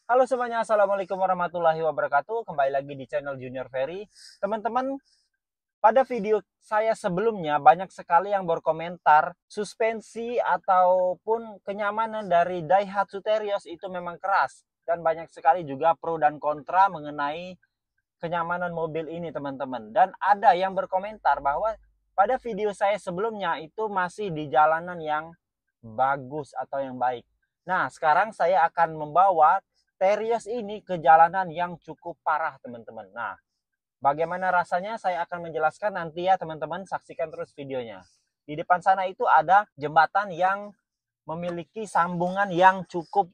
Halo semuanya, Assalamualaikum warahmatullahi wabarakatuh. Kembali lagi di channel Junior Ferry. Teman-teman, pada video saya sebelumnya banyak sekali yang berkomentar suspensi ataupun kenyamanan dari Daihatsu Terios itu memang keras. Dan banyak sekali juga pro dan kontra mengenai kenyamanan mobil ini teman-teman. Dan ada yang berkomentar bahwa pada video saya sebelumnya itu masih di jalanan yang bagus atau yang baik. Nah, sekarang saya akan membawa Terios ini ke jalanan yang cukup parah teman-teman. Nah, bagaimana rasanya saya akan menjelaskan nanti ya teman-teman, saksikan terus videonya. Di depan sana itu ada jembatan yang memiliki sambungan yang cukup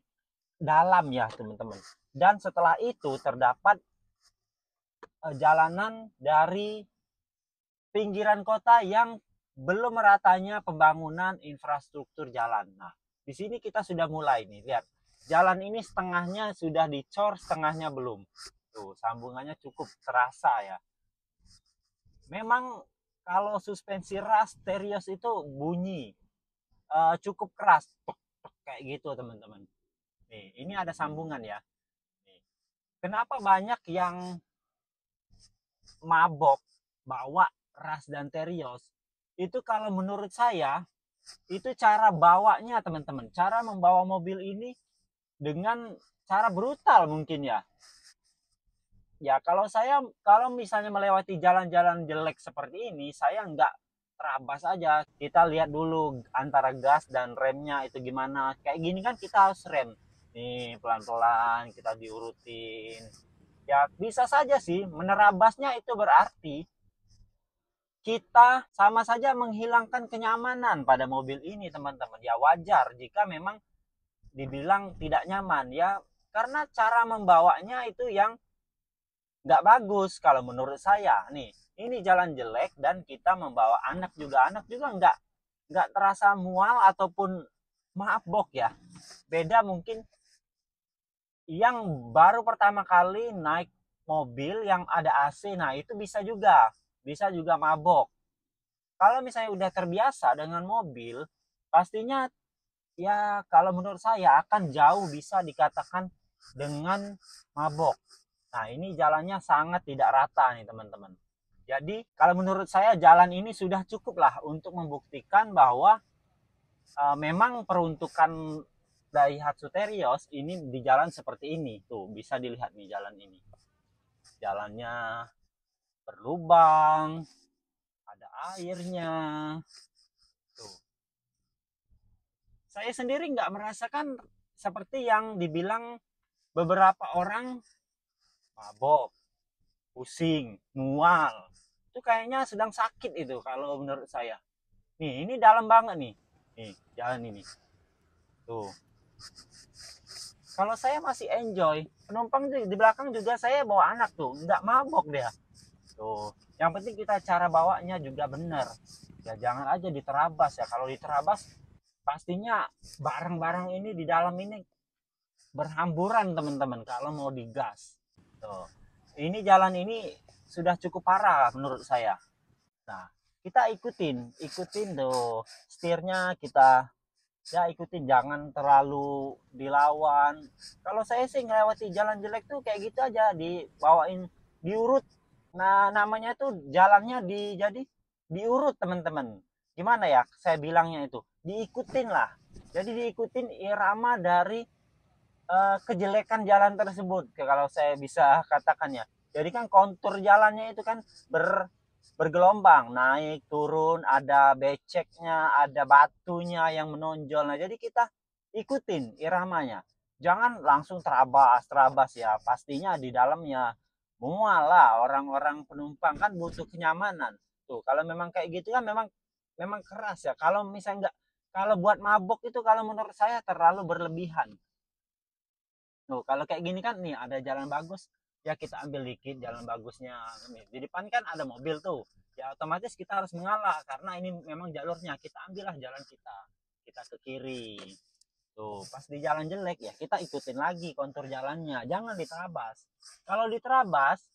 dalam ya teman-teman. Dan setelah itu terdapat jalanan dari pinggiran kota yang belum meratanya pembangunan infrastruktur jalan. Nah, di sini kita sudah mulai nih, lihat. Jalan ini setengahnya sudah dicor, setengahnya belum. Tuh, sambungannya cukup terasa ya. Memang kalau suspensi ras Terios itu bunyi cukup keras, kayak gitu teman-teman. Nih, ini ada sambungan ya. Nih. Kenapa banyak yang mabok bawa ras dan Terios? Itu kalau menurut saya itu cara bawanya teman-teman, cara membawa mobil ini dengan cara brutal mungkin ya. Ya kalau misalnya melewati jalan-jalan jelek seperti ini, saya nggak terabas aja. Kita lihat dulu antara gas dan remnya itu gimana. Kayak gini kan kita harus rem. Nih pelan-pelan kita diurutin. Ya bisa saja sih menerabasnya itu berarti kita sama saja menghilangkan kenyamanan pada mobil ini teman-teman. Ya wajar jika memang dibilang tidak nyaman ya, karena cara membawanya itu yang nggak bagus kalau menurut saya. Nih, ini jalan jelek dan kita membawa anak juga nggak terasa mual ataupun mabok ya. Beda mungkin yang baru pertama kali naik mobil yang ada AC, nah itu bisa juga mabok. Kalau misalnya udah terbiasa dengan mobil, pastinya ya kalau menurut saya akan jauh bisa dikatakan dengan mabok. Nah, ini jalannya sangat tidak rata nih teman-teman. Jadi kalau menurut saya jalan ini sudah cukup lah untuk membuktikan bahwa memang peruntukan Daihatsu Terios ini di jalan seperti ini. Tuh bisa dilihat nih jalan ini. Jalannya berlubang, ada airnya. Tuh. Saya sendiri nggak merasakan seperti yang dibilang beberapa orang mabok, pusing, mual. Itu kayaknya sedang sakit itu kalau menurut saya. Nih, ini dalam banget nih. Nih, jalan ini. Tuh. Kalau saya masih enjoy, penumpang di belakang juga saya bawa anak tuh, nggak mabok dia. Tuh. Yang penting kita cara bawanya juga benar. Ya jangan aja diterabas ya. Kalau diterabas pastinya barang-barang ini di dalam ini berhamburan teman-teman kalau mau digas. Tuh. Ini jalan ini sudah cukup parah menurut saya. Nah, kita ikutin tuh setirnya, kita ya ikutin, jangan terlalu dilawan. Kalau saya sih ngelewati jalan jelek tuh kayak gitu aja, dibawain, diurut. Nah, namanya tuh jalannya jadi diurut teman-teman. Gimana ya saya bilangnya itu? Diikutin lah. Jadi diikutin irama dari kejelekan jalan tersebut, kalau saya bisa katakan ya. Jadi kan kontur jalannya itu kan bergelombang, naik turun, ada beceknya, ada batunya yang menonjol. Nah jadi kita ikutin iramanya, jangan langsung terabas terabas ya. Pastinya di dalamnya mual lah, orang-orang penumpang kan butuh kenyamanan. Tuh kalau memang kayak gitu kan memang memang keras ya. Kalau misalnya nggak, kalau buat mabok itu kalau menurut saya terlalu berlebihan. Tuh, kalau kayak gini kan nih ada jalan bagus, ya kita ambil dikit jalan bagusnya. Nih, di depan kan ada mobil tuh. Ya otomatis kita harus mengalah karena ini memang jalurnya. Kita ambillah jalan kita. Kita ke kiri. Tuh, pas di jalan jelek ya kita ikutin lagi kontur jalannya. Jangan diterabas. Kalau diterabas,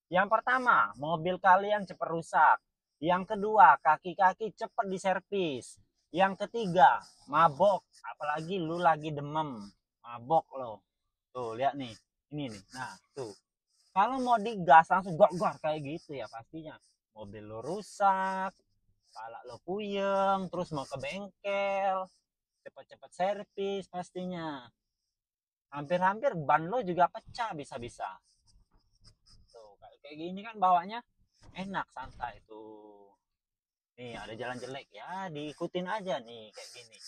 yang pertama, mobil kalian cepat rusak. Yang kedua, kaki-kaki cepat diservis. Yang ketiga, mabok. Apalagi lu lagi demam. Mabok loh. Tuh, lihat nih. Ini nih. Nah, tuh. Kalau mau digas langsung gor-gor kayak gitu ya pastinya. Mobil lo rusak, kepala lo puyeng, terus mau ke bengkel, cepat-cepat servis pastinya. Hampir-hampir ban lo juga pecah bisa-bisa. Tuh, kayak gini kan bawanya enak, santai tuh. Nih, ada jalan jelek ya, diikutin aja nih kayak gini.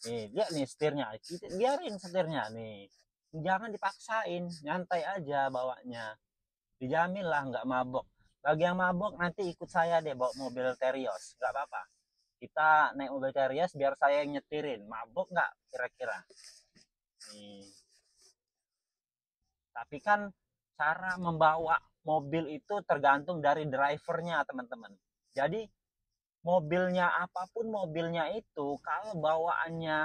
Nih, lihat nih setirnya. Biarin setirnya nih. Jangan dipaksain, nyantai aja bawanya. Dijamin lah nggak mabok. Bagi yang mabok nanti ikut saya deh bawa mobil Terios, nggak apa-apa. Kita naik mobil Terios biar saya yang nyetirin. Mabok nggak kira-kira? Nih. Tapi kan cara membawa mobil itu tergantung dari drivernya teman-teman. Jadi mobilnya apapun mobilnya itu kalau bawaannya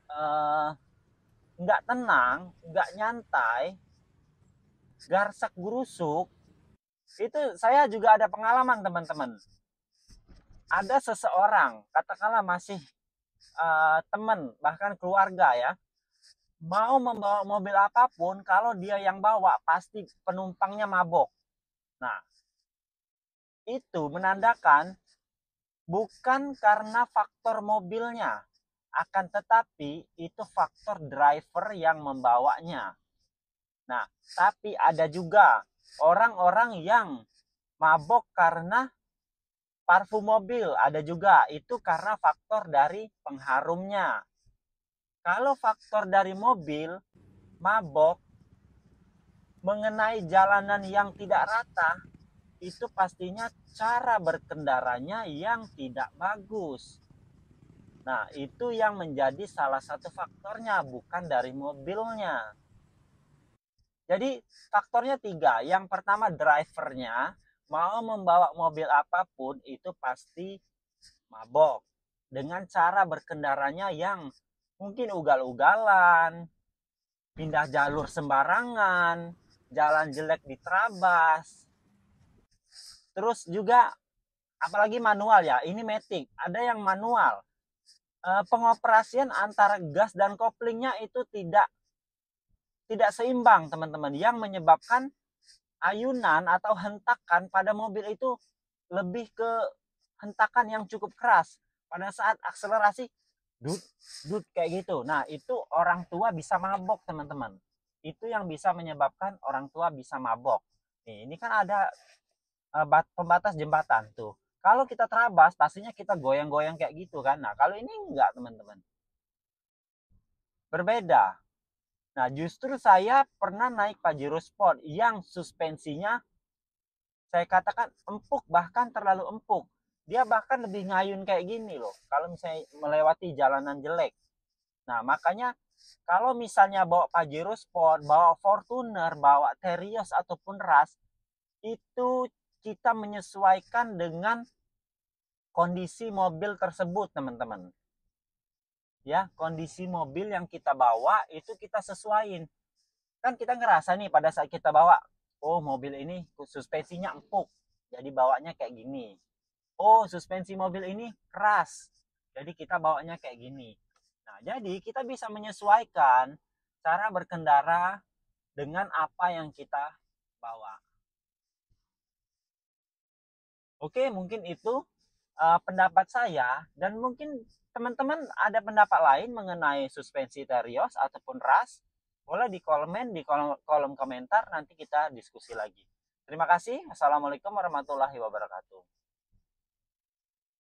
eh, nggak tenang, nggak nyantai, garsak gerusuk, itu saya juga ada pengalaman teman-teman. Ada seseorang, katakanlah masih teman, bahkan keluarga ya, mau membawa mobil apapun, kalau dia yang bawa pasti penumpangnya mabok. Nah, itu menandakan bukan karena faktor mobilnya, akan tetapi itu faktor driver yang membawanya. Nah, tapi ada juga orang-orang yang mabok karena parfum mobil, ada juga itu karena faktor dari pengharumnya. Kalau faktor dari mobil, mabok mengenai jalanan yang tidak rata, itu pastinya cara berkendaranya yang tidak bagus. Nah, itu yang menjadi salah satu faktornya, bukan dari mobilnya. Jadi, faktornya tiga. Yang pertama, drivernya. Mau membawa mobil apapun, itu pasti mabok. Dengan cara berkendaranya yang mungkin ugal-ugalan, pindah jalur sembarangan, jalan jelek diterabas. Terus juga, apalagi manual ya, ini matic. Ada yang manual. Pengoperasian antara gas dan koplingnya itu tidak seimbang teman-teman, yang menyebabkan ayunan atau hentakan pada mobil itu lebih ke hentakan yang cukup keras pada saat akselerasi, dut dut kayak gitu. Nah, itu orang tua bisa mabok teman-teman. Itu yang bisa menyebabkan orang tua bisa mabok. Nih, ini kan ada pembatas jembatan tuh. Kalau kita terabas pastinya kita goyang-goyang kayak gitu kan. Nah, kalau ini enggak teman-teman, berbeda. Nah, justru saya pernah naik Pajero Sport yang suspensinya saya katakan empuk, bahkan terlalu empuk. Dia bahkan lebih ngayun kayak gini loh, kalau misalnya melewati jalanan jelek. Nah, makanya kalau misalnya bawa Pajero Sport, bawa Fortuner, bawa Terios ataupun Ras, itu kita menyesuaikan dengan kondisi mobil tersebut, teman-teman. Ya, kondisi mobil yang kita bawa itu kita sesuaiin. Kan kita ngerasa nih pada saat kita bawa, oh mobil ini suspensinya empuk, jadi bawanya kayak gini. Oh, suspensi mobil ini keras, jadi kita bawanya kayak gini. Nah, jadi kita bisa menyesuaikan cara berkendara dengan apa yang kita bawa. Oke, mungkin itu pendapat saya, dan mungkin teman-teman ada pendapat lain mengenai suspensi Terios ataupun Ras, boleh di komen di kolom komentar, nanti kita diskusi lagi. Terima kasih. Assalamualaikum warahmatullahi wabarakatuh.